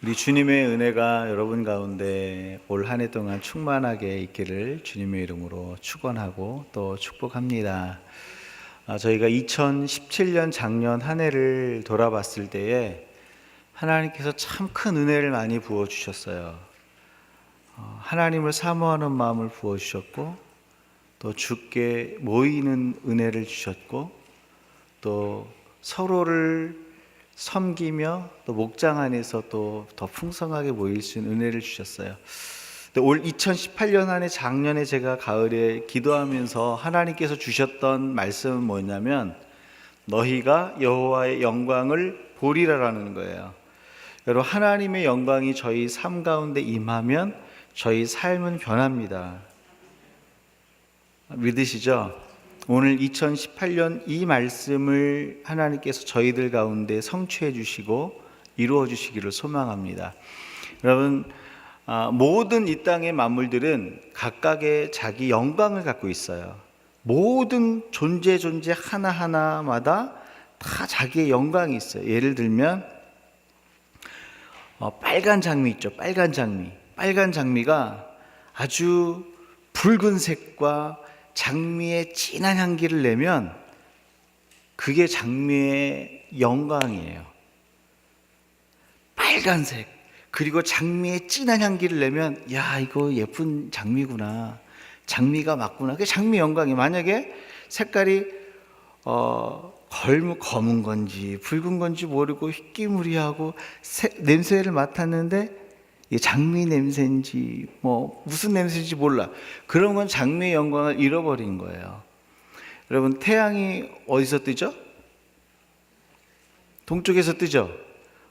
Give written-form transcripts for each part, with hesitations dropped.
우리 주님의 은혜가 여러분 가운데 올 한 해 동안 충만하게 있기를 주님의 이름으로 축원하고 또 축복합니다. 저희가 2017년 작년 한 해를 돌아봤을 때에 하나님께서 참 큰 은혜를 많이 부어주셨어요. 하나님을 사모하는 마음을 부어주셨고 또 주께 모이는 은혜를 주셨고 또 서로를 섬기며 또 목장 안에서 또 더 풍성하게 모일 수 있는 은혜를 주셨어요. 올 2018년 안에 작년에 제가 가을에 기도하면서 하나님께서 주셨던 말씀은 뭐냐면 너희가 여호와의 영광을 보리라라는 거예요. 여러분, 하나님의 영광이 저희 삶 가운데 임하면 저희 삶은 변합니다. 믿으시죠? 오늘 2018년 이 말씀을 하나님께서 저희들 가운데 성취해 주시고 이루어 주시기를 소망합니다. 여러분, 모든 이 땅의 만물들은 각각의 자기 영광을 갖고 있어요. 모든 존재 하나하나마다 다 자기의 영광이 있어요. 예를 들면 빨간 장미 있죠. 빨간 장미. 빨간 장미가 아주 붉은색과 장미의 진한 향기를 내면 그게 장미의 영광이에요. 빨간색 그리고 장미의 진한 향기를 내면 야, 이거 예쁜 장미구나, 장미가 맞구나, 그게 장미 영광이. 만약에 색깔이 검은 건지 붉은 건지 모르고 희끼무리하고 냄새를 맡았는데 이 장미 냄새인지 무슨 냄새인지 몰라. 그런 건 장미의 영광을 잃어버린 거예요. 여러분, 태양이 어디서 뜨죠? 동쪽에서 뜨죠?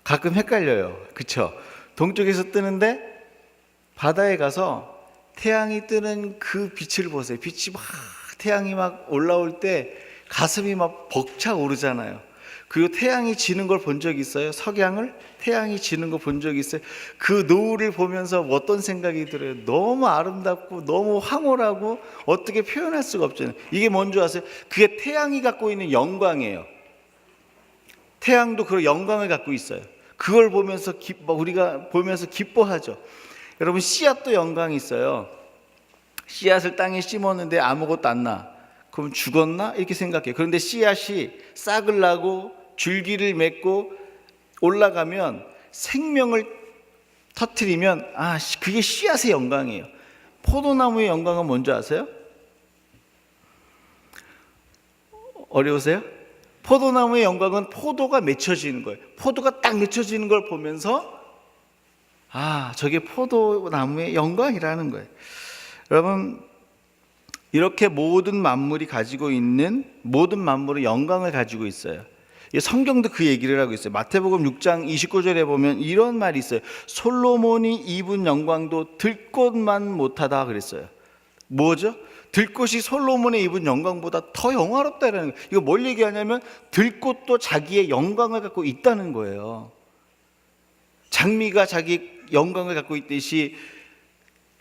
가끔 헷갈려요. 그쵸? 동쪽에서 뜨는데 바다에 가서 태양이 뜨는 그 빛을 보세요. 빛이 태양이 막 올라올 때 가슴이 막 벅차 오르잖아요. 그리고 태양이 지는 걸 본 적 있어요? 석양을? 태양이 지는 거 본 적 있어요? 그 노을을 보면서 어떤 생각이 들어요? 너무 아름답고 너무 황홀하고 어떻게 표현할 수가 없잖아요. 이게 뭔지 아세요? 그게 태양이 갖고 있는 영광이에요. 태양도 그런 영광을 갖고 있어요. 그걸 보면서 우리가 보면서 기뻐하죠. 여러분, 씨앗도 영광이 있어요. 씨앗을 땅에 심었는데 아무것도 안 나. 그럼 죽었나? 이렇게 생각해요. 그런데 씨앗이 싹을 나고 줄기를 맺고 올라가면 생명을 터뜨리면 그게 씨앗의 영광이에요. 포도나무의 영광은 뭔지 아세요? 어려우세요? 포도나무의 영광은 포도가 맺혀지는 거예요. 포도가 딱 맺혀지는 걸 보면서 저게 포도나무의 영광이라는 거예요. 여러분, 이렇게 모든 만물이 가지고 있는 모든 만물의 영광을 가지고 있어요. 성경도 그 얘기를 하고 있어요. 마태복음 6장 29절에 보면 이런 말이 있어요. 솔로몬이 입은 영광도 들꽃만 못하다 그랬어요. 뭐죠? 들꽃이 솔로몬의 입은 영광보다 더 영화롭다라는 거예요. 이거 뭘 얘기하냐면 들꽃도 자기의 영광을 갖고 있다는 거예요. 장미가 자기 영광을 갖고 있듯이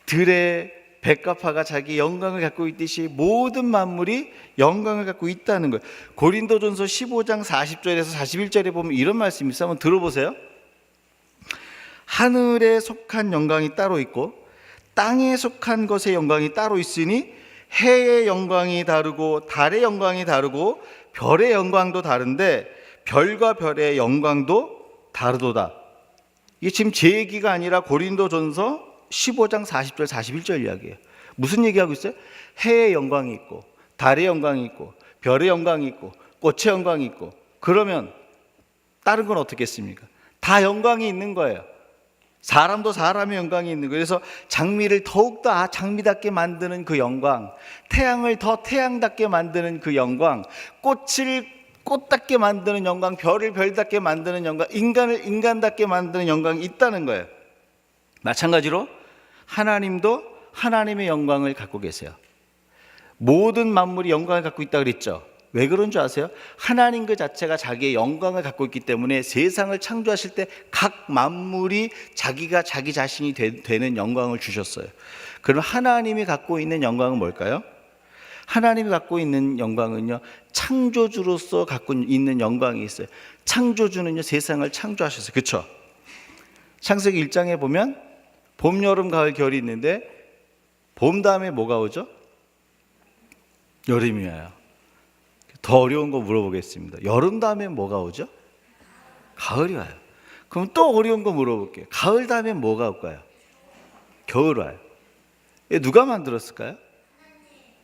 들의 백합화가 자기 영광을 갖고 있듯이 모든 만물이 영광을 갖고 있다는 거예요. 고린도전서 15장 40절에서 41절에 보면 이런 말씀이 있어요. 한번 들어보세요. 하늘에 속한 영광이 따로 있고 땅에 속한 것의 영광이 따로 있으니 해의 영광이 다르고 달의 영광이 다르고 별의 영광도 다른데 별과 별의 영광도 다르도다. 이게 지금 제 얘기가 아니라 고린도전서 15장 40절 41절 이야기예요. 무슨 얘기하고 있어요? 해의 영광이 있고 달의 영광이 있고 별의 영광이 있고 꽃의 영광이 있고 그러면 다른 건 어떻겠습니까? 다 영광이 있는 거예요. 사람도 사람의 영광이 있는 거예요. 그래서 장미를 더욱더 장미답게 만드는 그 영광, 태양을 더 태양답게 만드는 그 영광, 꽃을 꽃답게 만드는 영광, 별을 별답게 만드는 영광, 인간을 인간답게 만드는 영광이 있다는 거예요. 마찬가지로 하나님도 하나님의 영광을 갖고 계세요. 모든 만물이 영광을 갖고 있다고 그랬죠. 왜 그런 줄 아세요? 하나님 그 자체가 자기의 영광을 갖고 있기 때문에 세상을 창조하실 때 각 만물이 자기가 자기 자신이 되는 영광을 주셨어요. 그럼 하나님이 갖고 있는 영광은 뭘까요? 하나님이 갖고 있는 영광은요, 창조주로서 갖고 있는 영광이 있어요. 창조주는요, 세상을 창조하셨어요. 그렇죠? 창세기 1장에 보면 봄, 여름, 가을, 겨울이 있는데 봄 다음에 뭐가 오죠? 여름이 와요. 더 어려운 거 물어보겠습니다. 여름 다음에 뭐가 오죠? 가을이 와요. 그럼 또 어려운 거 물어볼게요. 가을 다음에 뭐가 올까요? 겨울 와요. 누가 만들었을까요?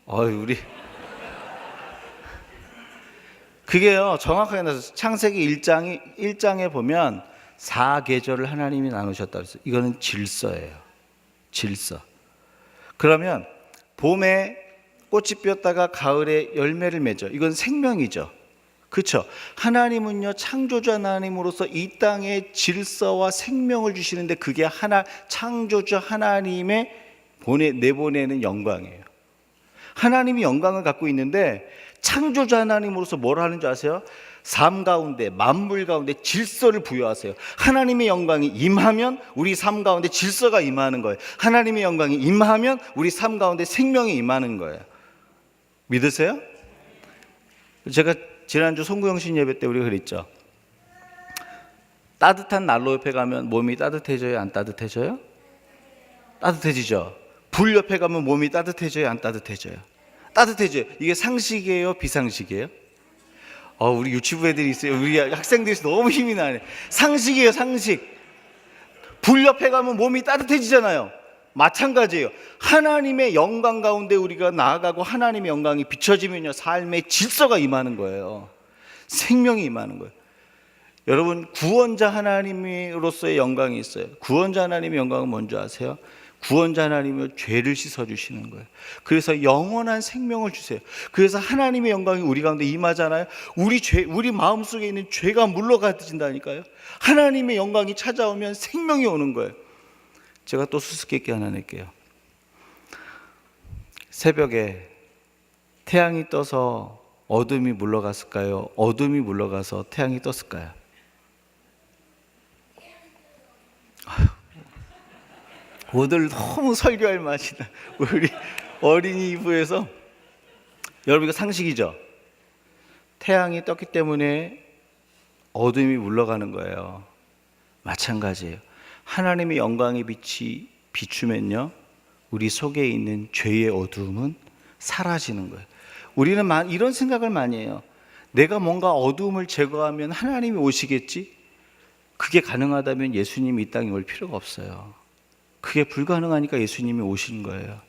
우리 그게요, 정확하게 나서 창세기 1장에 보면 4계절을 하나님이 나누셨다 그랬어요. 이거는 질서예요. 질서. 그러면 봄에 꽃이 피었다가 가을에 열매를 맺어. 이건 생명이죠. 그렇죠? 하나님은요, 창조주 하나님으로서 이 땅에 질서와 생명을 주시는데 그게 창조주 하나님의 내보내는 영광이에요. 하나님이 영광을 갖고 있는데 창조주 하나님으로서 뭘 하는 줄 아세요? 삶 가운데, 만물 가운데 질서를 부여하세요. 하나님의 영광이 임하면 우리 삶 가운데 질서가 임하는 거예요. 하나님의 영광이 임하면 우리 삶 가운데 생명이 임하는 거예요. 믿으세요? 제가 지난주 송구영신 예배 때 우리가 그랬죠. 따뜻한 난로 옆에 가면 몸이 따뜻해져요? 안 따뜻해져요? 따뜻해지죠. 불 옆에 가면 몸이 따뜻해져요? 안 따뜻해져요? 따뜻해져요. 이게 상식이에요? 비상식이에요? 우리 유치부 애들이 있어요. 우리 학생들이 있어요. 너무 힘이 나네. 상식이에요, 상식. 불 옆에 가면 몸이 따뜻해지잖아요. 마찬가지예요. 하나님의 영광 가운데 우리가 나아가고 하나님의 영광이 비춰지면요, 삶의 질서가 임하는 거예요. 생명이 임하는 거예요. 여러분, 구원자 하나님으로서의 영광이 있어요. 구원자 하나님의 영광은 뭔지 아세요? 구원자 하나님은 죄를 씻어주시는 거예요. 그래서 영원한 생명을 주세요. 그래서 하나님의 영광이 우리 가운데 임하잖아요. 우리 마음속에 있는 죄가 물러가진다니까요. 하나님의 영광이 찾아오면 생명이 오는 거예요. 제가 또 수수께끼 하나 낼게요. 새벽에 태양이 떠서 어둠이 물러갔을까요? 어둠이 물러가서 태양이 떴을까요? 오늘 너무 설교할 맛이다. 우리 어린이부에서 여러분, 이거 상식이죠? 태양이 떴기 때문에 어둠이 물러가는 거예요. 마찬가지예요. 하나님의 영광의 빛이 비추면요, 우리 속에 있는 죄의 어두움은 사라지는 거예요. 우리는 이런 생각을 많이 해요. 내가 뭔가 어두움을 제거하면 하나님이 오시겠지? 그게 가능하다면 예수님이 이 땅에 올 필요가 없어요. 그게 불가능하니까 예수님이 오신 거예요.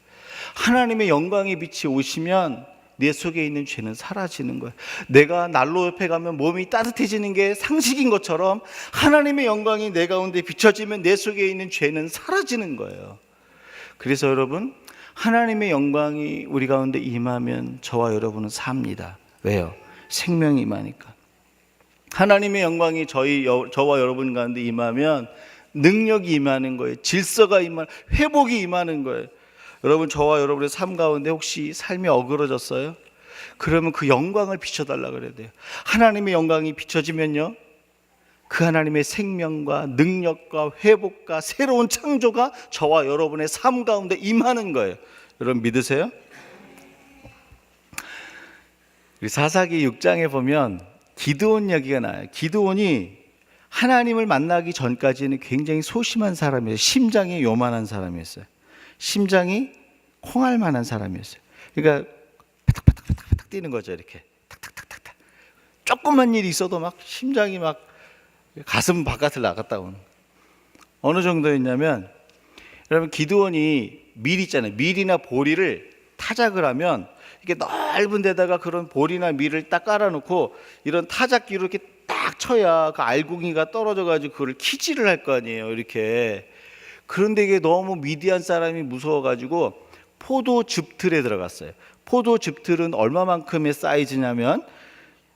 하나님의 영광의 빛이 오시면 내 속에 있는 죄는 사라지는 거예요. 내가 난로 옆에 가면 몸이 따뜻해지는 게 상식인 것처럼 하나님의 영광이 내 가운데 비춰지면 내 속에 있는 죄는 사라지는 거예요. 그래서 여러분, 하나님의 영광이 우리 가운데 임하면 저와 여러분은 삽니다. 왜요? 생명이 임하니까. 하나님의 영광이 저와 여러분 가운데 임하면 능력이 임하는 거예요. 질서가 임하는, 회복이 임하는 거예요. 여러분, 저와 여러분의 삶 가운데 혹시 삶이 어그러졌어요? 그러면 그 영광을 비춰달라 그래야 돼요. 하나님의 영광이 비춰지면요, 그 하나님의 생명과 능력과 회복과 새로운 창조가 저와 여러분의 삶 가운데 임하는 거예요. 여러분 믿으세요? 우리 사사기 6장에 보면 기드온 이야기가 나와요. 기드온이 하나님을 만나기 전까지는 굉장히 소심한 사람이었어요. 심장이 요만한 사람이었어요. 심장이 콩알만한 사람이었어요. 그러니까 파닥파닥 뛰는 거죠. 이렇게 탁탁탁탁. 조금만 일이 있어도 막 심장이 막 가슴 바깥을 나갔다 오는. 어느 정도였냐면, 여러분, 기드온이 밀 있잖아요. 밀이나 보리를 타작을 하면 이렇게 넓은 데다가 그런 보리나 밀을 딱 깔아놓고 이런 타작기로 이렇게 딱 쳐야 그 알곡이가 떨어져가지고 그걸 키질을 할 거 아니에요. 이렇게. 그런데 이게 너무 미디안 사람이 무서워가지고 포도즙틀에 들어갔어요. 포도즙틀은 얼마만큼의 사이즈냐면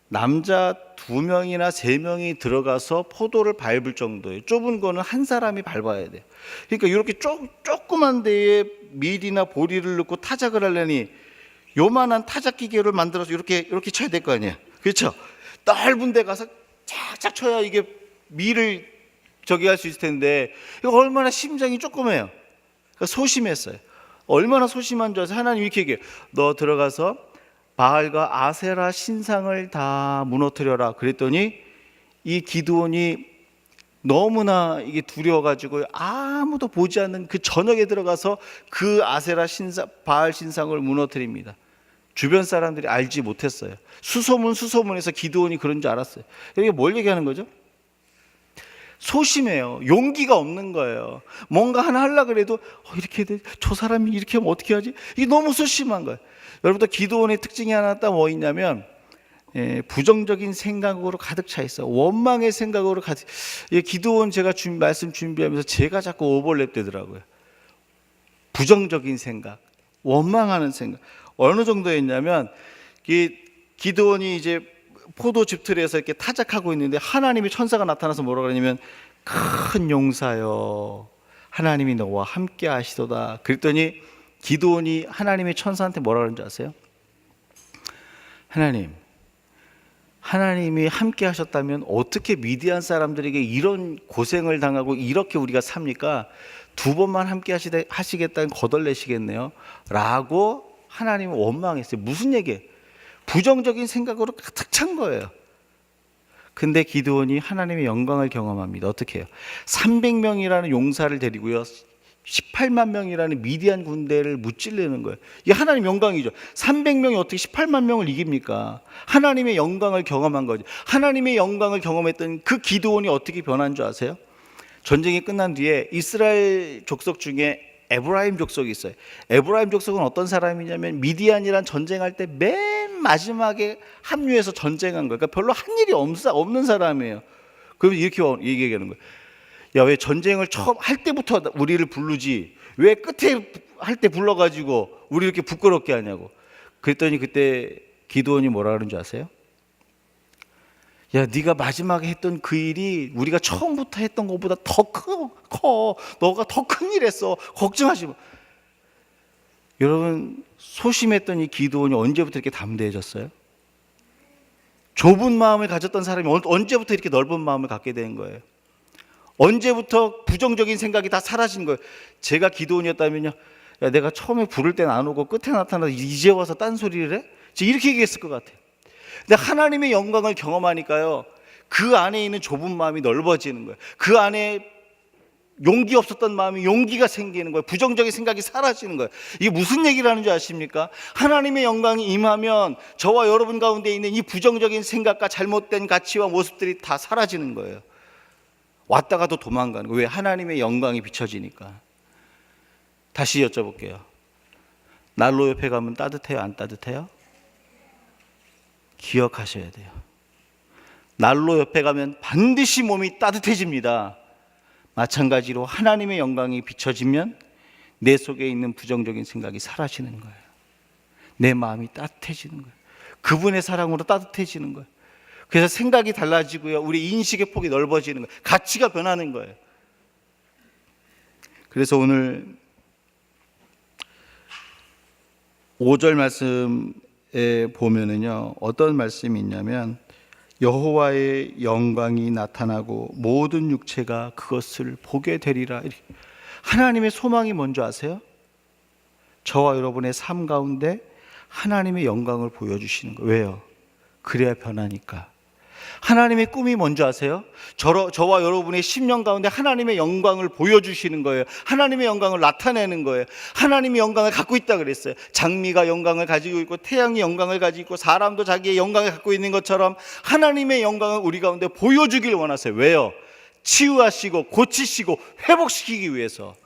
남자 2명이나 3명이 들어가서 포도를 밟을 정도예요. 좁은 거는 한 사람이 밟아야 돼요. 그러니까 이렇게 조그만 데에 밀이나 보리를 넣고 타작을 하려니 요만한 타작 기계를 만들어서 이렇게 쳐야 될 거 아니에요. 그렇죠? 넓은 데 가서 착착 쳐야 이게 밀을 할 수 있을 텐데, 이거 얼마나 심장이 조그매요. 그러니까 소심했어요. 얼마나 소심한 줄 알아서 하나님이 이렇게 얘기해요. 너 들어가서 바알과 아세라 신상을 다 무너뜨려라. 그랬더니 이 기드온이 너무나 이게 두려워가지고 아무도 보지 않는 그 저녁에 들어가서 그 아세라 신상, 바알 신상을 무너뜨립니다. 주변 사람들이 알지 못했어요. 수소문에서 기드온이 그런 줄 알았어요. 이게 뭘 얘기하는 거죠? 소심해요. 용기가 없는 거예요. 뭔가 하나 하려고 해도 이렇게 돼. 저 사람이 이렇게 하면 어떻게 하지? 이게 너무 소심한 거예요. 여러분들 기드온의 특징이 하나 딱 뭐 있냐면 부정적인 생각으로 가득 차 있어요. 원망의 생각으로 가득. 기드온 제가 말씀 준비하면서 제가 자꾸 오버랩 되더라고요. 부정적인 생각, 원망하는 생각. 어느 정도였냐면 기드온이 이제 포도즙 틀에서 이렇게 타작하고 있는데 하나님의 천사가 나타나서 뭐라 그러냐면 큰 용사여 하나님이 너와 함께 하시도다. 그랬더니 기드온이 하나님의 천사한테 뭐라 그러는지 아세요? 하나님이 함께 하셨다면 어떻게 미디안 사람들에게 이런 고생을 당하고 이렇게 우리가 삽니까? 2번만 함께 하시겠다는 거덜내시겠네요 라고 하나님은 원망했어요. 무슨 얘기예요? 부정적인 생각으로 가득 찬 거예요. 근데 기드온이 하나님의 영광을 경험합니다. 어떻게 해요? 300명이라는 용사를 데리고요 18만 명이라는 미디안 군대를 무찔르는 거예요. 이게 하나님 영광이죠. 300명이 어떻게 18만 명을 이깁니까? 하나님의 영광을 경험한 거죠. 하나님의 영광을 경험했던 그 기드온이 어떻게 변한 줄 아세요? 전쟁이 끝난 뒤에 이스라엘 족속 중에 에브라임 족속이 있어요. 에브라임 족속은 어떤 사람이냐면 미디안이란 전쟁할 때 맨 마지막에 합류해서 전쟁한 거예요. 그러니까 별로 한 일이 없는 사람이에요. 그러면 이렇게 얘기하는 거예요. 야, 왜 전쟁을 처음 할 때부터 우리를 부르지 왜 끝에 할 때 불러가지고 우리 이렇게 부끄럽게 하냐고. 그랬더니 그때 기드온이 뭐라 그러는 줄 아세요? 야, 네가 마지막에 했던 그 일이 우리가 처음부터 했던 것보다 더 커. 너가 더 큰 일 했어. 걱정하지 마. 여러분, 소심했던 이 기드온이 언제부터 이렇게 담대해졌어요? 좁은 마음을 가졌던 사람이 언제부터 이렇게 넓은 마음을 갖게 된 거예요? 언제부터 부정적인 생각이 다 사라진 거예요? 제가 기드온이었다면요, 야, 내가 처음에 부를 땐 안 오고 끝에 나타나서 이제 와서 딴소리를 해? 이렇게 얘기했을 것 같아요. 근데 하나님의 영광을 경험하니까요, 그 안에 있는 좁은 마음이 넓어지는 거예요. 그 안에 용기 없었던 마음이 용기가 생기는 거예요. 부정적인 생각이 사라지는 거예요. 이게 무슨 얘기를 하는 줄 아십니까? 하나님의 영광이 임하면 저와 여러분 가운데 있는 이 부정적인 생각과 잘못된 가치와 모습들이 다 사라지는 거예요. 왔다가도 도망가는 거예요. 왜? 하나님의 영광이 비춰지니까. 다시 여쭤볼게요. 난로 옆에 가면 따뜻해요? 안 따뜻해요? 기억하셔야 돼요. 난로 옆에 가면 반드시 몸이 따뜻해집니다. 마찬가지로 하나님의 영광이 비춰지면 내 속에 있는 부정적인 생각이 사라지는 거예요. 내 마음이 따뜻해지는 거예요. 그분의 사랑으로 따뜻해지는 거예요. 그래서 생각이 달라지고요, 우리 인식의 폭이 넓어지는 거예요. 가치가 변하는 거예요. 그래서 오늘 5절 말씀에 보면은요, 어떤 말씀이 있냐면 여호와의 영광이 나타나고 모든 육체가 그것을 보게 되리라. 하나님의 소망이 뭔지 아세요? 저와 여러분의 삶 가운데 하나님의 영광을 보여주시는 거예요. 왜요? 그래야 변하니까. 하나님의 꿈이 뭔지 아세요? 저와 여러분의 10년 가운데 하나님의 영광을 보여주시는 거예요. 하나님의 영광을 나타내는 거예요. 하나님의 영광을 갖고 있다 그랬어요. 장미가 영광을 가지고 있고 태양이 영광을 가지고 있고 사람도 자기의 영광을 갖고 있는 것처럼 하나님의 영광을 우리 가운데 보여주길 원하세요. 왜요? 치유하시고 고치시고 회복시키기 위해서.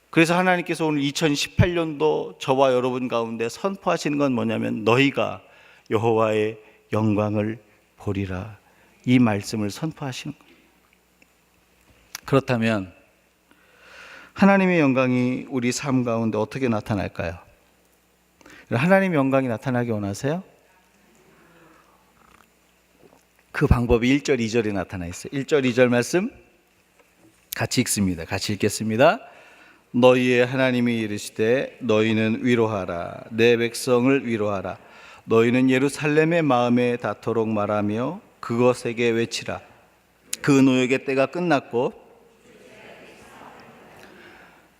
그래서 하나님께서 오늘 2018년도 저와 여러분 가운데 선포하시는 건 뭐냐면 너희가 여호와의 영광을 보리라. 이 말씀을 선포하시는 거예요. 그렇다면 하나님의 영광이 우리 삶 가운데 어떻게 나타날까요? 하나님의 영광이 나타나기 원하세요? 그 방법이 1절, 2절에 나타나 있어요. 1절, 2절 말씀 같이 읽습니다. 같이 읽겠습니다. 너희의 하나님이 이르시되 너희는 위로하라. 내 백성을 위로하라. 너희는 예루살렘의 마음에 닿도록 말하며 그것에게 외치라. 그 노역의 때가 끝났고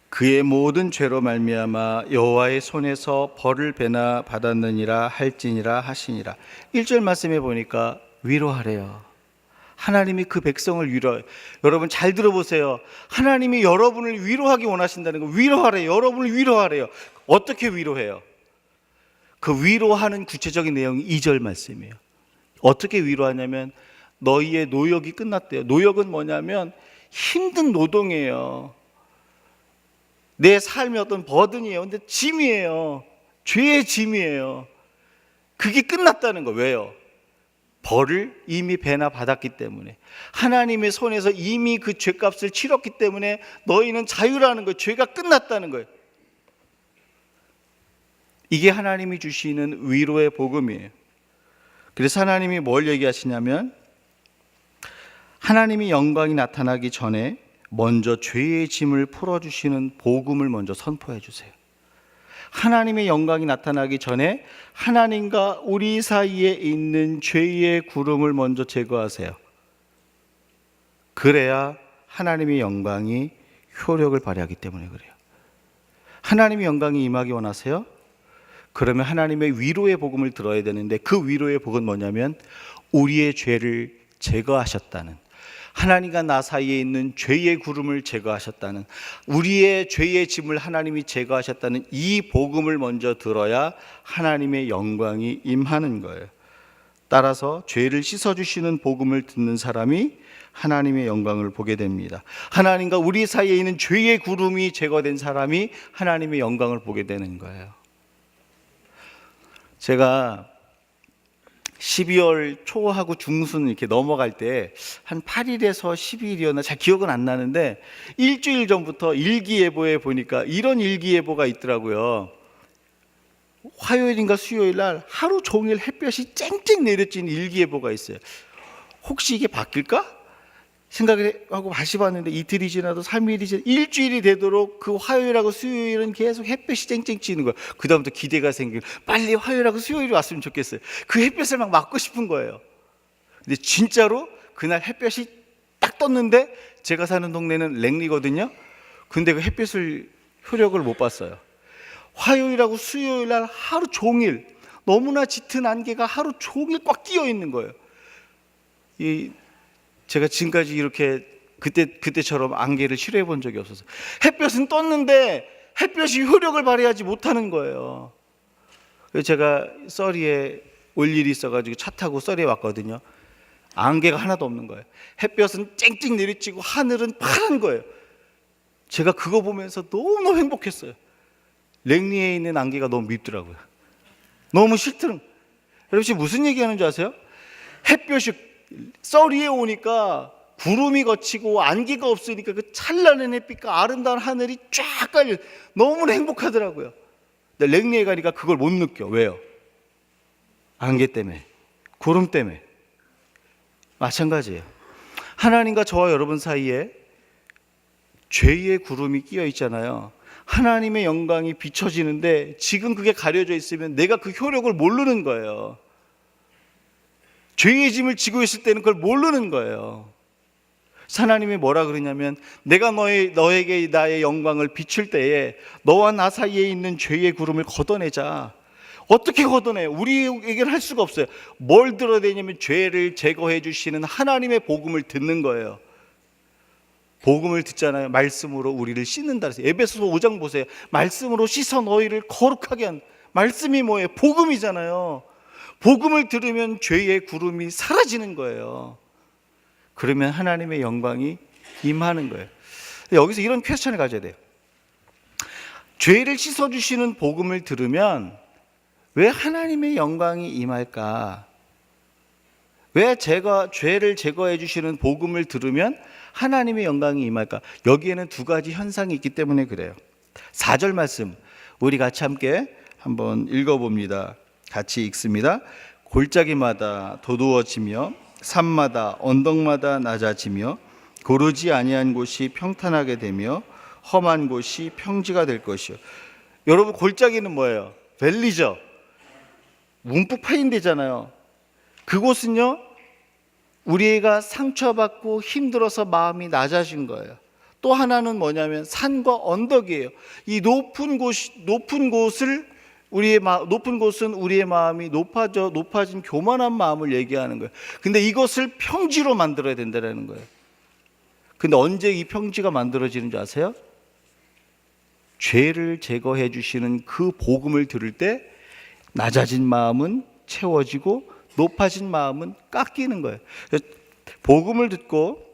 그의 모든 죄로 말미암아 여호와의 손에서 벌을 배나 받았느니라 할지니라 하시니라. 1절 말씀에 보니까 위로하래요. 하나님이 그 백성을 위로해요. 여러분 잘 들어보세요. 하나님이 여러분을 위로하기 원하신다는 거. 위로하래요. 여러분을 위로하래요. 어떻게 위로해요? 그 위로하는 구체적인 내용이 2절 말씀이에요. 어떻게 위로하냐면 너희의 노역이 끝났대요. 노역은 뭐냐면 힘든 노동이에요. 내 삶이 어떤 버든이에요. 근데 짐이에요. 죄의 짐이에요. 그게 끝났다는 거. 왜요? 벌을 이미 배나 받았기 때문에, 하나님의 손에서 이미 그 죄값을 치렀기 때문에 너희는 자유라는 거예요. 죄가 끝났다는 거예요. 이게 하나님이 주시는 위로의 복음이에요. 그래서 하나님이 뭘 얘기하시냐면 하나님이 영광이 나타나기 전에 먼저 죄의 짐을 풀어주시는 복음을 먼저 선포해 주세요. 하나님의 영광이 나타나기 전에 하나님과 우리 사이에 있는 죄의 구름을 먼저 제거하세요. 그래야 하나님의 영광이 효력을 발휘하기 때문에 그래요. 하나님의 영광이 임하기 원하세요? 그러면 하나님의 위로의 복음을 들어야 되는데, 그 위로의 복은 뭐냐면 우리의 죄를 제거하셨다는, 하나님과 나 사이에 있는 죄의 구름을 제거하셨다는, 우리의 죄의 짐을 하나님이 제거하셨다는 이 복음을 먼저 들어야 하나님의 영광이 임하는 거예요. 따라서 죄를 씻어주시는 복음을 듣는 사람이 하나님의 영광을 보게 됩니다. 하나님과 우리 사이에 있는 죄의 구름이 제거된 사람이 하나님의 영광을 보게 되는 거예요. 제가 12월 초하고 중순 이렇게 넘어갈 때 한 8일에서 10일이었나 잘 기억은 안 나는데, 일주일 전부터 일기예보에 보니까 이런 일기예보가 있더라고요. 화요일인가 수요일 날 하루 종일 햇볕이 쨍쨍 내려진 일기예보가 있어요. 혹시 이게 바뀔까? 생각을 하고 다시 봤는데 이틀이 지나도 3일이 지나도 일주일이 되도록 그 화요일하고 수요일은 계속 햇볕이 쨍쨍 찌는 거예요. 그 다음부터 기대가 생기고 빨리 화요일하고 수요일이 왔으면 좋겠어요. 그 햇볕을 막 맞고 싶은 거예요. 근데 진짜로 그날 햇볕이 딱 떴는데, 제가 사는 동네는 랭리거든요. 근데 그 햇빛을 효력을 못 봤어요. 화요일하고 수요일 날 하루 종일 너무나 짙은 안개가 하루 종일 꽉 끼어 있는 거예요. 제가 지금까지 이렇게 그때처럼 안개를 치료해 본 적이 없어서, 햇볕은 떴는데 햇볕이 효력을 발휘하지 못하는 거예요. 그래서 제가 써리에 올 일이 있어가지고 차 타고 써리에 왔거든요. 안개가 하나도 없는 거예요. 햇볕은 쨍쨍 내리치고 하늘은 파란 거예요. 제가 그거 보면서 너무너무 행복했어요. 랭리에 있는 안개가 너무 밉더라고요. 너무 싫더라고요. 여러분 지금 무슨 얘기하는 줄 아세요? 햇볕이 써리에 오니까 구름이 걷히고 안개가 없으니까 그 찬란한 햇빛과 아름다운 하늘이 쫙 깔려 너무나 행복하더라고요. 근데 랭리에 가니까 그걸 못 느껴. 왜요? 안개 때문에, 구름 때문에. 마찬가지예요. 하나님과 저와 여러분 사이에 죄의 구름이 끼어 있잖아요. 하나님의 영광이 비춰지는데 지금 그게 가려져 있으면 내가 그 효력을 모르는 거예요. 죄의 짐을 지고 있을 때는 그걸 모르는 거예요. 하나님이 뭐라 그러냐면, 내가 너에게 나의 영광을 비출 때에 너와 나 사이에 있는 죄의 구름을 걷어내자. 어떻게 걷어내요? 우리에게는 할 수가 없어요. 뭘 들어야 되냐면 죄를 제거해 주시는 하나님의 복음을 듣는 거예요. 복음을 듣잖아요. 말씀으로 우리를 씻는다 그래서 에베소서 5장 보세요. 말씀으로 씻어 너희를 거룩하게 한, 말씀이 뭐예요? 복음이잖아요. 복음을 들으면 죄의 구름이 사라지는 거예요. 그러면 하나님의 영광이 임하는 거예요. 여기서 이런 퀘스천을 가져야 돼요. 죄를 씻어주시는 복음을 들으면 왜 하나님의 영광이 임할까? 왜 죄를 제거해 주시는 복음을 들으면 하나님의 영광이 임할까? 여기에는 두 가지 현상이 있기 때문에 그래요. 4절 말씀 우리 같이 함께 한번 읽어봅니다. 같이 읽습니다. 골짜기마다 도두어지며 산마다 언덕마다 낮아지며 고르지 아니한 곳이 평탄하게 되며 험한 곳이 평지가 될 것이요. 여러분 골짜기는 뭐예요? 밸리죠. 움푹 파인 데잖아요. 그곳은요 우리가 상처받고 힘들어서 마음이 낮아진 거예요. 또 하나는 뭐냐면 산과 언덕이에요. 이 높은 곳을 높은 곳은 우리의 마음이 높아진 교만한 마음을 얘기하는 거예요. 근데 이것을 평지로 만들어야 된다는 거예요. 근데 언제 이 평지가 만들어지는 줄 아세요? 죄를 제거해 주시는 그 복음을 들을 때 낮아진 마음은 채워지고 높아진 마음은 깎이는 거예요. 복음을 듣고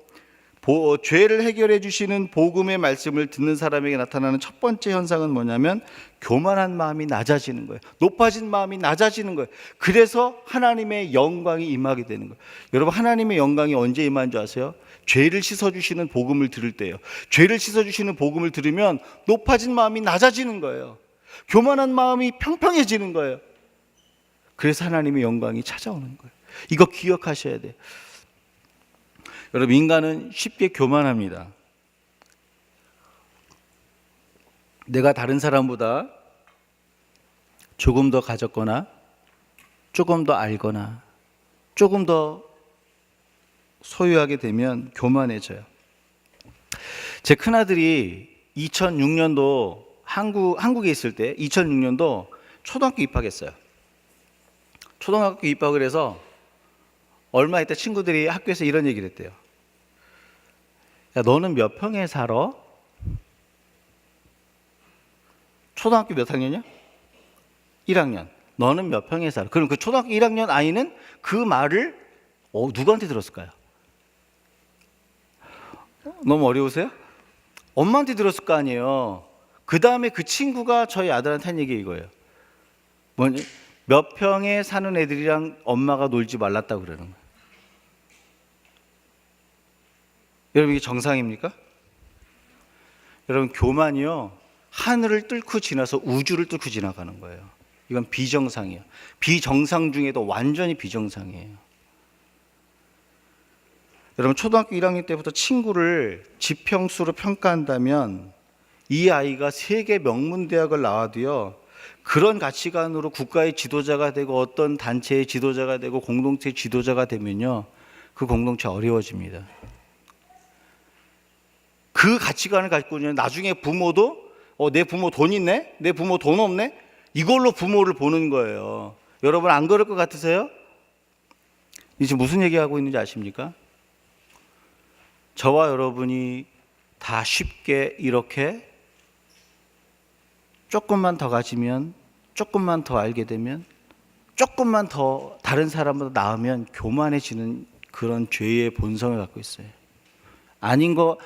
죄를 해결해 주시는 복음의 말씀을 듣는 사람에게 나타나는 첫 번째 현상은 뭐냐면 교만한 마음이 낮아지는 거예요. 높아진 마음이 낮아지는 거예요. 그래서 하나님의 영광이 임하게 되는 거예요. 여러분, 하나님의 영광이 언제 임하는 줄 아세요? 죄를 씻어주시는 복음을 들을 때요. 죄를 씻어주시는 복음을 들으면 높아진 마음이 낮아지는 거예요. 교만한 마음이 평평해지는 거예요. 그래서 하나님의 영광이 찾아오는 거예요. 이거 기억하셔야 돼요. 여러분, 인간은 쉽게 교만합니다. 내가 다른 사람보다 조금 더 가졌거나 조금 더 알거나 조금 더 소유하게 되면 교만해져요. 제 큰아들이 2006년도 한국에 있을 때 2006년도 초등학교 입학했어요. 초등학교 입학을 해서 얼마 있다 친구들이 학교에서 이런 얘기를 했대요. 야, 너는 몇 평에 살아? 초등학교 몇 학년이야? 1학년. 너는 몇 평에 살아? 그럼 그 초등학교 1학년 아이는 그 말을 누구한테 들었을까요? 너무 어려우세요? 엄마한테 들었을 거 아니에요. 그 다음에 그 친구가 저희 아들한테 한 얘기 이거예요. 뭐냐? 몇 평에 사는 애들이랑 엄마가 놀지 말랐다고 그러는 거예요. 여러분, 이게 정상입니까? 여러분, 교만이요, 하늘을 뚫고 지나서 우주를 뚫고 지나가는 거예요. 이건 비정상이에요. 비정상 중에도 완전히 비정상이에요. 여러분, 초등학교 1학년 때부터 친구를 지평수로 평가한다면 이 아이가 세계 명문대학을 나와도요, 그런 가치관으로 국가의 지도자가 되고 어떤 단체의 지도자가 되고 공동체의 지도자가 되면요, 그 공동체 어려워집니다. 그 가치관을 가지고 있는 나중에 부모도 내 부모 돈 있네? 내 부모 돈 없네? 이걸로 부모를 보는 거예요. 여러분, 안 그럴 것 같으세요? 이제 무슨 얘기하고 있는지 아십니까? 저와 여러분이 다 쉽게 이렇게 조금만 더 가지면, 조금만 더 알게 되면, 조금만 더 다른 사람보다 나으면 교만해지는 그런 죄의 본성을 갖고 있어요. 아닌 거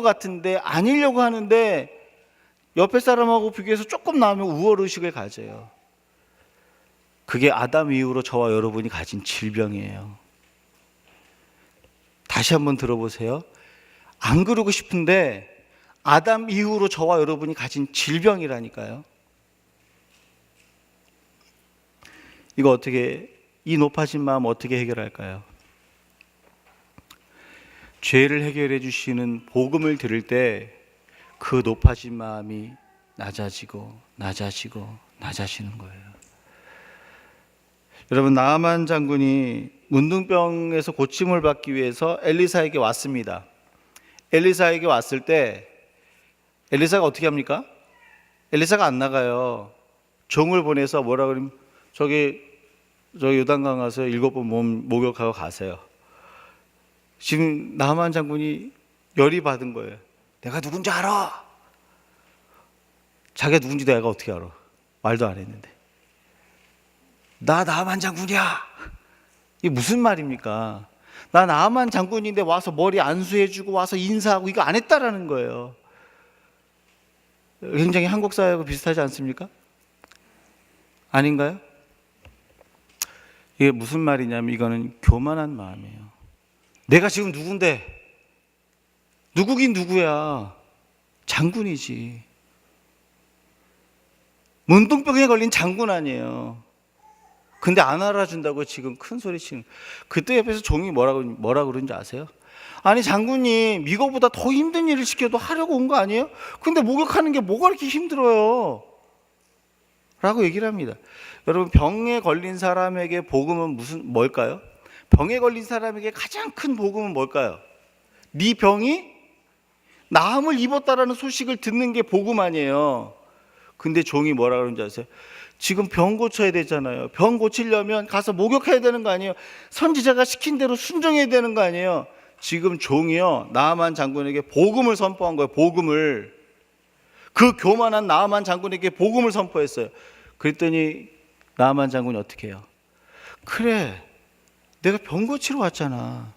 같은데 아니려고 하는데 옆에 사람하고 비교해서 조금 나으면 우월의식을 가져요. 그게 아담 이후로 저와 여러분이 가진 질병이에요. 다시 한번 들어보세요. 안 그러고 싶은데 아담 이후로 저와 여러분이 가진 질병이라니까요. 이거 이 높아진 마음 어떻게 해결할까요? 죄를 해결해 주시는 복음을 들을 때 그 높아진 마음이 낮아지고 낮아지는 거예요. 여러분, 나아만 장군이 문둥병에서 고침을 받기 위해서 엘리사에게 왔습니다. 엘리사에게 왔을 때 엘리사가 어떻게 합니까? 엘리사가 안 나가요. 종을 보내서 뭐라 그러면 저기 요단강 가서 7번 몸 목욕하고 가세요. 지금 나아만 장군이 열이 받은 거예요. 내가 누군지 알아. 자기가 누군지 내가 어떻게 알아? 말도 안 했는데. 나 나아만 장군이야. 이게 무슨 말입니까? 나 나아만 장군인데 와서 머리 안수해주고 와서 인사하고 이거 안 했다라는 거예요. 굉장히 한국 사회하고 비슷하지 않습니까? 아닌가요? 이게 무슨 말이냐면 이거는 교만한 마음이에요. 내가 지금 누군데? 누구긴 누구야? 장군이지. 문둥병에 걸린 장군 아니에요. 근데 안 알아준다고 지금 큰 소리 치는. 그때 옆에서 종이 뭐라 그러는지 아세요? 아니, 장군님, 이거보다 더 힘든 일을 시켜도 하려고 온 거 아니에요? 근데 목욕하는 게 뭐가 그렇게 힘들어요? 라고 얘기를 합니다. 여러분, 병에 걸린 사람에게 복음은 뭘까요? 병에 걸린 사람에게 가장 큰 복음은 뭘까요? 네 병이 나음을 입었다라는 소식을 듣는 게 복음 아니에요. 근데 종이 뭐라 그러는지 아세요? 지금 병 고쳐야 되잖아요. 병 고치려면 가서 목욕해야 되는 거 아니에요? 선지자가 시킨 대로 순종해야 되는 거 아니에요? 지금 종이요, 나아만 장군에게 복음을 선포한 거예요. 복음을. 그 교만한 나아만 장군에게 복음을 선포했어요. 그랬더니 나아만 장군이 어떻게 해요? 그래, 내가 병 고치러 왔잖아.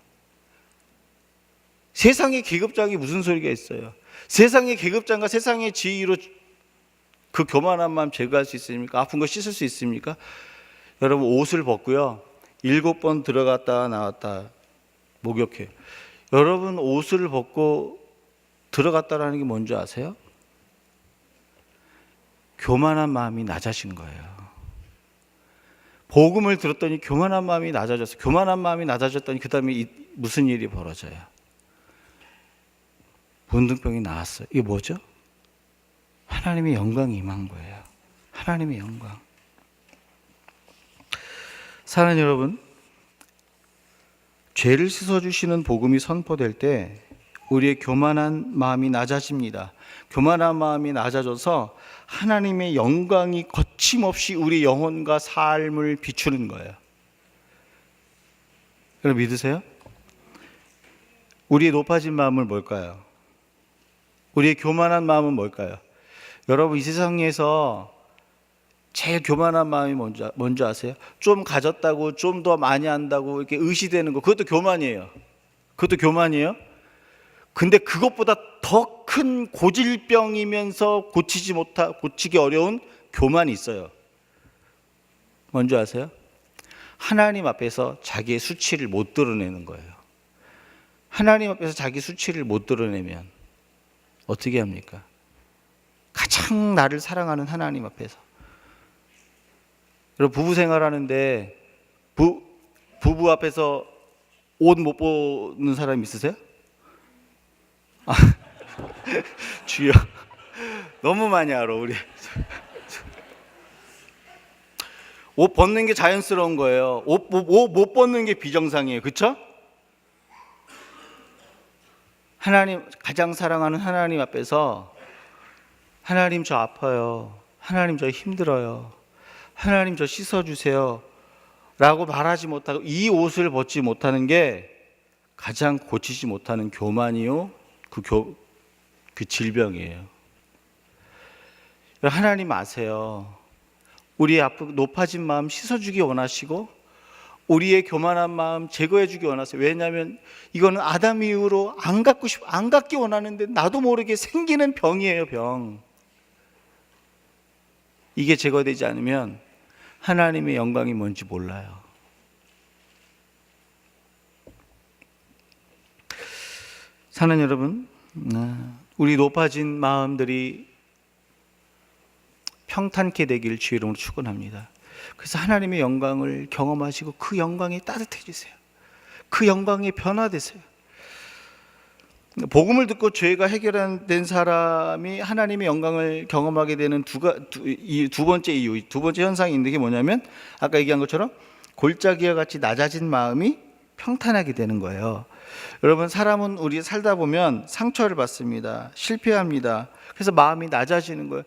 세상의 계급장이 무슨 소리가 있어요? 세상의 계급장과 세상의 지위로 그 교만한 마음 제거할 수 있습니까? 아픈 거 씻을 수 있습니까? 여러분, 옷을 벗고요, 7번 들어갔다 나왔다 목욕해요. 여러분, 옷을 벗고 들어갔다라는 게 뭔지 아세요? 교만한 마음이 낮아진 거예요. 복음을 들었더니 교만한 마음이 낮아졌어요. 교만한 마음이 낮아졌더니 그 다음에 무슨 일이 벌어져요? 문둥병이 나왔어요. 이게 뭐죠? 하나님의 영광이 임한 거예요. 하나님의 영광. 사랑하는 여러분, 죄를 씻어주시는 복음이 선포될 때 우리의 교만한 마음이 낮아집니다. 교만한 마음이 낮아져서 하나님의 영광이 거침없이 우리 영혼과 삶을 비추는 거예요. 여러분 믿으세요? 우리의 높아진 마음은 뭘까요? 우리의 교만한 마음은 뭘까요? 여러분, 이 세상에서 제일 교만한 마음이 뭔지 아세요? 좀 가졌다고 좀 더 많이 한다고 이렇게 의시되는 거, 그것도 교만이에요. 그것도 교만이에요. 근데 그것보다 더 큰 고질병이면서 고치기 어려운 교만이 있어요. 뭔지 아세요? 하나님 앞에서 자기의 수치를 못 드러내는 거예요. 하나님 앞에서 자기 수치를 못 드러내면 어떻게 합니까? 가장 나를 사랑하는 하나님 앞에서. 여러분, 부부 생활하는데 부부 앞에서 옷 못 보는 사람 있으세요? 주여, 너무 많이 알아 우리. 옷 벗는 게 자연스러운 거예요. 옷 못 벗는 게 비정상이에요. 그렇죠? 하나님, 가장 사랑하는 하나님 앞에서 하나님 저 아파요, 하나님 저 힘들어요, 하나님 저 씻어주세요 라고 말하지 못하고 이 옷을 벗지 못하는 게 가장 고치지 못하는 교만이요, 그 질병이에요. 하나님 아세요. 우리의 높아진 마음 씻어주기 원하시고 우리의 교만한 마음 제거해주기 원하세요. 왜냐하면 이거는 아담 이후로 안 갖기 원하는데 나도 모르게 생기는 병이에요. 병. 이게 제거되지 않으면 하나님의 영광이 뭔지 몰라요. 사랑하는 여러분, 우리 높아진 마음들이 평탄케 되길 주의 이름으로 축원합니다. 그래서 하나님의 영광을 경험하시고 그 영광이 따뜻해지세요. 그 영광에 변화되세요. 복음을 듣고 죄가 해결된 사람이 하나님의 영광을 경험하게 되는 두 번째 이유, 두 번째 현상이 있는 게 뭐냐면 아까 얘기한 것처럼 골짜기와 같이 낮아진 마음이 평탄하게 되는 거예요. 여러분, 사람은 우리 살다 보면 상처를 받습니다. 실패합니다. 그래서 마음이 낮아지는 거예요.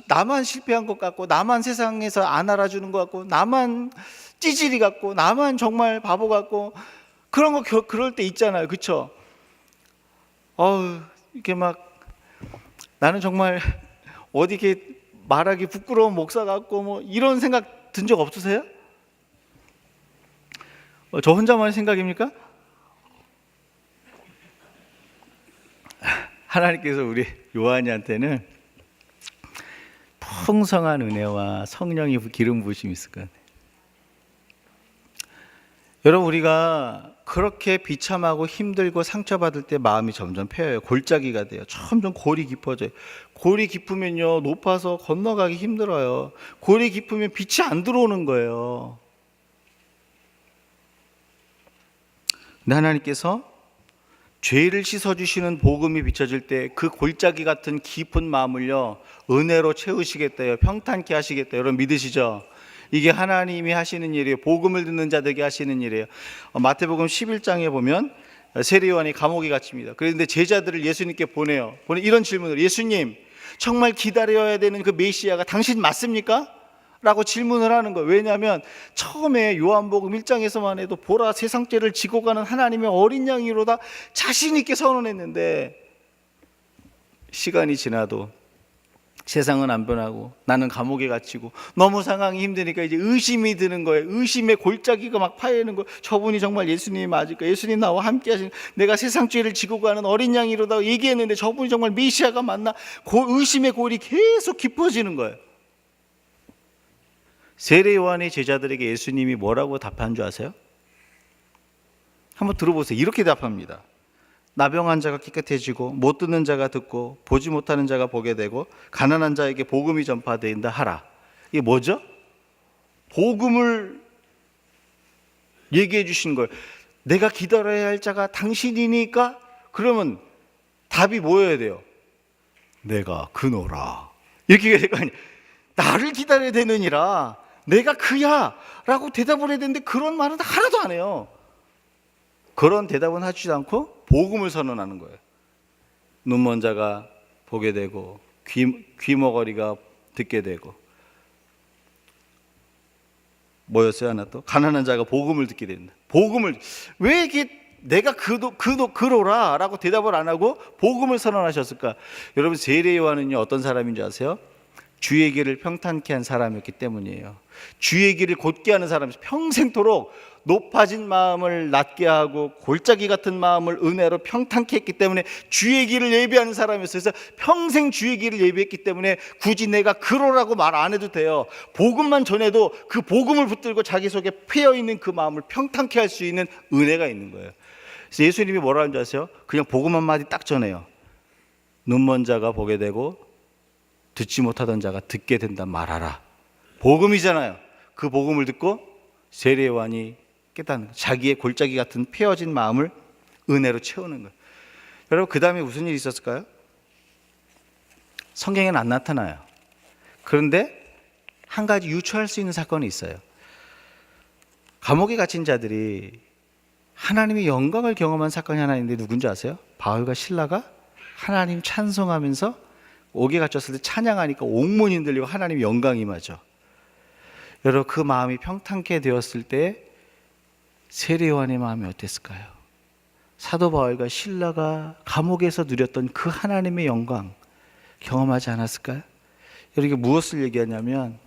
나만 실패한 것 같고, 나만 세상에서 안 알아주는 것 같고, 나만 찌질이 같고, 나만 정말 바보 같고, 그럴 때 있잖아요. 그쵸? 이렇게 막, 나는 정말 어디 이렇게 말하기 부끄러운 목사 같고, 뭐, 이런 생각 든 적 없으세요? 저 혼자만의 생각입니까? 하나님께서 우리 요한이한테는 풍성한 은혜와 성령의 기름 부으심이 있을 것 같아요. 여러분, 우리가 그렇게 비참하고 힘들고 상처받을 때 마음이 점점 패여요. 골짜기가 돼요. 점점 골이 깊어져요. 골이 깊으면요, 높아서 건너가기 힘들어요. 골이 깊으면 빛이 안 들어오는 거예요. 근데 하나님께서 죄를 씻어주시는 복음이 비춰질 때 그 골짜기 같은 깊은 마음을요, 은혜로 채우시겠다요. 평탄케 하시겠다. 여러분 믿으시죠? 이게 하나님이 하시는 일이에요. 복음을 듣는 자들에게 하시는 일이에요. 마태복음 11장에 보면 세리요한이 감옥에 갇힙니다. 그런데 제자들을 예수님께 보내요. 이런 질문을, 예수님, 정말 기다려야 되는 그 메시아가 당신 맞습니까? 라고 질문을 하는 거예요. 왜냐하면 처음에 요한복음 1장에서만 해도 보라 세상 죄를 지고 가는 하나님의 어린 양이로다 자신 있게 선언했는데, 시간이 지나도 세상은 안 변하고 나는 감옥에 갇히고 너무 상황이 힘드니까 이제 의심이 드는 거예요. 의심의 골짜기가 막 파이는 거예요. 저분이 정말 예수님이 맞을까? 예수님 나와 함께 하신, 내가 세상 죄를 지고 가는 어린 양이로다 얘기했는데 저분이 정말 메시아가 맞나? 의심의 골이 계속 깊어지는 거예요. 세례 요한의 제자들에게 예수님이 뭐라고 답한 줄 아세요? 한번 들어보세요. 이렇게 답합니다. 나병한 자가 깨끗해지고 못 듣는 자가 듣고 보지 못하는 자가 보게 되고 가난한 자에게 복음이 전파된다 하라. 이게 뭐죠? 복음을 얘기해 주신 거예요. 내가 기다려야 할 자가 당신이니까, 그러면 답이 뭐여야 돼요? 내가 그노라. 이렇게 될 거 아니에요. 나를 기다려야 되느니라, 내가 그야 라고 대답을 해야 되는데 그런 말은 하나도 안 해요. 그런 대답은 하지 않고 복음을 선언하는 거예요. 눈먼 자가 보게 되고 귀머거리가 듣게 되고, 뭐였어요? 하나 또 가난한 자가 복음을 듣게 된다. 복음을 왜 이게 내가 그로라 라고 대답을 안 하고 복음을 선언하셨을까? 여러분, 세례 요한은요 어떤 사람인 줄 아세요? 주의 길을 평탄케 한 사람이었기 때문이에요. 주의 길을 곧게 하는 사람이 평생토록 높아진 마음을 낮게 하고 골짜기 같은 마음을 은혜로 평탄케 했기 때문에 주의 길을 예비하는 사람이었어요. 그래서 평생 주의 길을 예비했기 때문에 굳이 내가 그러라고 말 안 해도 돼요. 복음만 전해도 그 복음을 붙들고 자기 속에 패여있는 그 마음을 평탄케 할 수 있는 은혜가 있는 거예요. 그래서 예수님이 뭐라 하는 줄 아세요? 그냥 복음 한마디 딱 전해요. 눈먼 자가 보게 되고 듣지 못하던 자가 듣게 된다 말하라. 복음이잖아요. 그 복음을 듣고 세례 요한이 깨닫는 거예요. 자기의 골짜기 같은 패어진 마음을 은혜로 채우는 거예요. 여러분, 그 다음에 무슨 일이 있었을까요? 성경에는 안 나타나요. 그런데 한 가지 유추할 수 있는 사건이 있어요. 감옥에 갇힌 자들이 하나님의 영광을 경험한 사건이 하나 있는데 누군지 아세요? 바울과 실라가 하나님 찬송하면서 옥에 갇혔을 때 찬양하니까 옥문이 흔들리고 하나님의 영광이 임하죠. 여러분, 그 마음이 평탄케 되었을 때 세례 요한의 마음이 어땠을까요? 사도 바울과 실라가 감옥에서 누렸던 그 하나님의 영광 경험하지 않았을까요? 여러분, 이게 무엇을 얘기하냐면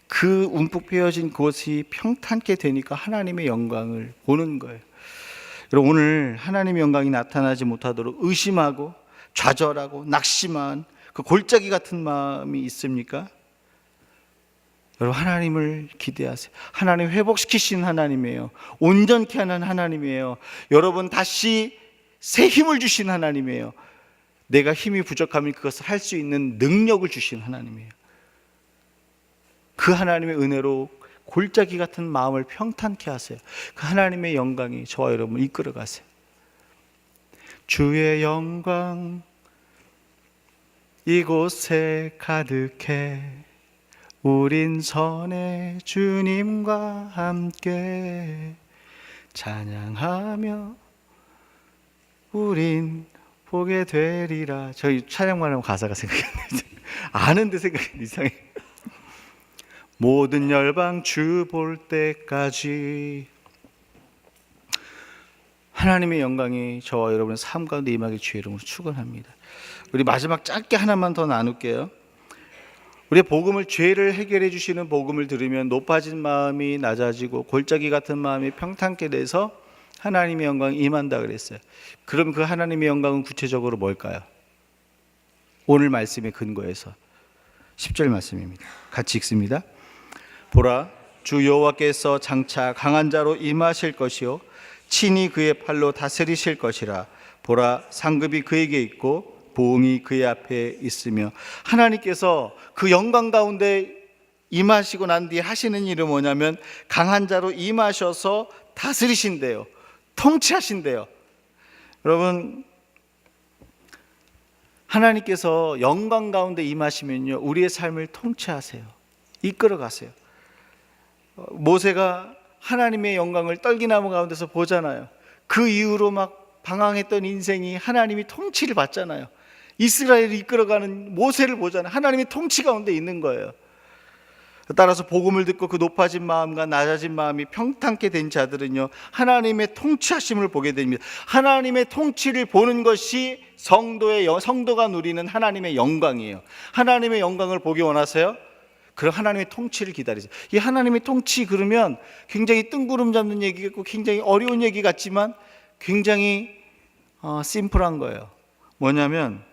그 움푹 패여진 곳이 평탄케 되니까 하나님의 영광을 보는 거예요. 여러분, 오늘 하나님의 영광이 나타나지 못하도록 의심하고 좌절하고 낙심한 그 골짜기 같은 마음이 있습니까? 여러분, 하나님을 기대하세요. 하나님 회복시키시는 하나님이에요. 온전케 하는 하나님이에요. 여러분, 다시 새 힘을 주신 하나님이에요. 내가 힘이 부족하면 그것을 할 수 있는 능력을 주신 하나님이에요. 그 하나님의 은혜로 골짜기 같은 마음을 평탄케 하세요. 그 하나님의 영광이 저와 여러분을 이끌어 가세요. 주의 영광 이곳에 가득해 우린 선의 주님과 함께 찬양하며 우린 보게 되리라. 저희 찬양만 하면 가사가 생각이 안 나요. 아는데 생각이 이상해. 모든 열방 주 볼 때까지 하나님의 영광이 저와 여러분의 삶 가운데 임하길 주의 이름으로 축원합니다. 우리 마지막 짧게 하나만 더 나눌게요. 우리의 복음을, 죄를 해결해 주시는 복음을 들으면 높아진 마음이 낮아지고 골짜기 같은 마음이 평탄케 돼서 하나님의 영광이 임한다 그랬어요. 그럼 그 하나님의 영광은 구체적으로 뭘까요? 오늘 말씀의 근거에서 10절 말씀입니다. 같이 읽습니다. 보라, 주 여호와께서 장차 강한 자로 임하실 것이요 친히 그의 팔로 다스리실 것이라. 보라, 상급이 그에게 있고 보응이 그의 앞에 있으며. 하나님께서 그 영광 가운데 임하시고 난 뒤에 하시는 일은 뭐냐면 강한 자로 임하셔서 다스리신대요. 통치하신대요. 여러분, 하나님께서 영광 가운데 임하시면요 우리의 삶을 통치하세요. 이끌어 가세요. 모세가 하나님의 영광을 떨기나무 가운데서 보잖아요. 그 이후로 막 방황했던 인생이 하나님이 통치를 받잖아요. 이스라엘을 이끌어가는 모세를 보잖아요. 하나님의 통치 가운데 있는 거예요. 따라서 복음을 듣고 그 높아진 마음과 낮아진 마음이 평탄케 된 자들은요, 하나님의 통치하심을 보게 됩니다. 하나님의 통치를 보는 것이 성도가 누리는 하나님의 영광이에요. 하나님의 영광을 보기 원하세요? 그럼 하나님의 통치를 기다리세요. 이 하나님의 통치 그러면 굉장히 뜬구름 잡는 얘기 같고 굉장히 어려운 얘기 같지만 굉장히 심플한 거예요. 뭐냐면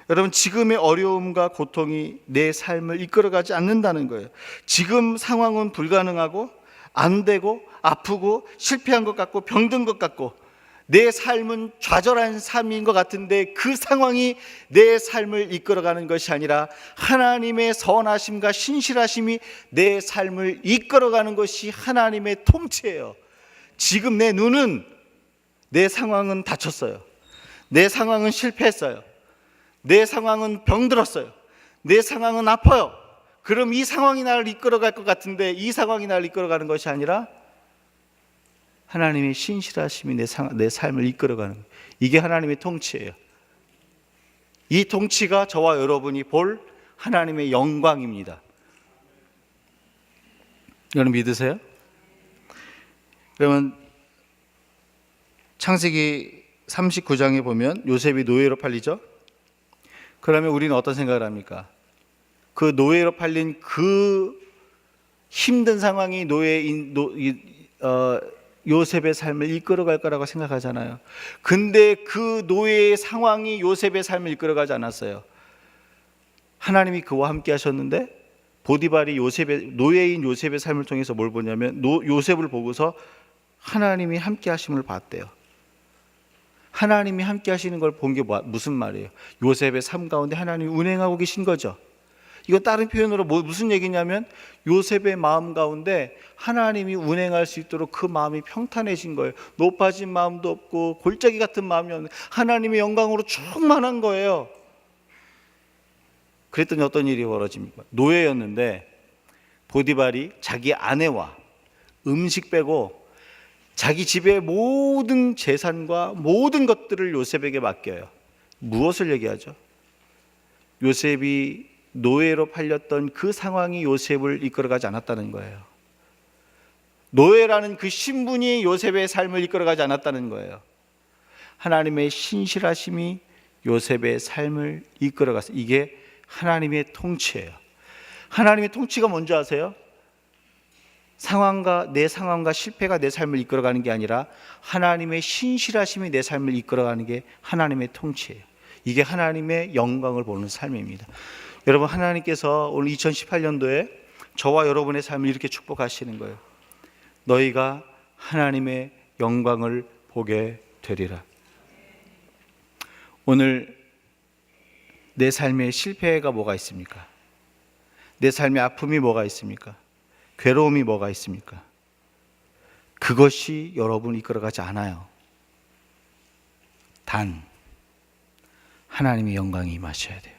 여러분, 지금의 어려움과 고통이 내 삶을 이끌어가지 않는다는 거예요. 지금 상황은 불가능하고 안 되고 아프고 실패한 것 같고 병든 것 같고 내 삶은 좌절한 삶인 것 같은데 그 상황이 내 삶을 이끌어가는 것이 아니라 하나님의 선하심과 신실하심이 내 삶을 이끌어가는 것이 하나님의 통치예요. 지금 내 눈은 내 상황은 다쳤어요. 내 상황은 실패했어요. 내 상황은 병들었어요. 내 상황은 아파요. 그럼 이 상황이 나를 이끌어갈 것 같은데 이 상황이 나를 이끌어가는 것이 아니라 하나님의 신실하심이 내 삶을 이끌어가는 거예요. 이게 하나님의 통치예요. 이 통치가 저와 여러분이 볼 하나님의 영광입니다. 여러분 믿으세요? 그러면 창세기 39장에 보면 요셉이 노예로 팔리죠? 그러면 우리는 어떤 생각을 합니까? 그 노예로 팔린 그 힘든 상황이 요셉의 삶을 이끌어갈 거라고 생각하잖아요. 근데 그 노예의 상황이 요셉의 삶을 이끌어가지 않았어요. 하나님이 그와 함께 하셨는데 보디발이 노예인 요셉의 삶을 통해서 뭘 보냐면 요셉을 보고서 하나님이 함께 하심을 봤대요. 하나님이 함께 하시는 걸 본 게 무슨 말이에요? 요셉의 삶 가운데 하나님이 운행하고 계신 거죠. 이거 다른 표현으로 무슨 얘기냐면 요셉의 마음 가운데 하나님이 운행할 수 있도록 그 마음이 평탄해진 거예요. 높아진 마음도 없고 골짜기 같은 마음이 없는 하나님의 영광으로 충만한 거예요. 그랬더니 어떤 일이 벌어집니까? 노예였는데 보디발이 자기 아내와 음식 빼고 자기 집의 모든 재산과 모든 것들을 요셉에게 맡겨요. 무엇을 얘기하죠? 요셉이 노예로 팔렸던 그 상황이 요셉을 이끌어가지 않았다는 거예요. 노예라는 그 신분이 요셉의 삶을 이끌어가지 않았다는 거예요. 하나님의 신실하심이 요셉의 삶을 이끌어갔어요. 이게 하나님의 통치예요. 하나님의 통치가 뭔지 아세요? 내 상황과 실패가 내 삶을 이끌어가는 게 아니라 하나님의 신실하심이 내 삶을 이끌어가는 게 하나님의 통치예요. 이게 하나님의 영광을 보는 삶입니다. 여러분, 하나님께서 오늘 2018년도에 저와 여러분의 삶을 이렇게 축복하시는 거예요. 너희가 하나님의 영광을 보게 되리라. 오늘 내 삶에 실패가 뭐가 있습니까? 내 삶에 아픔이 뭐가 있습니까? 괴로움이 뭐가 있습니까? 그것이 여러분을 이끌어가지 않아요. 단 하나님의 영광이 임하셔야 돼요.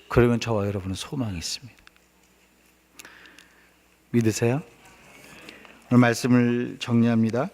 그러면 저와 여러분은 소망이 있습니다. 믿으세요? 오늘 말씀을 정리합니다.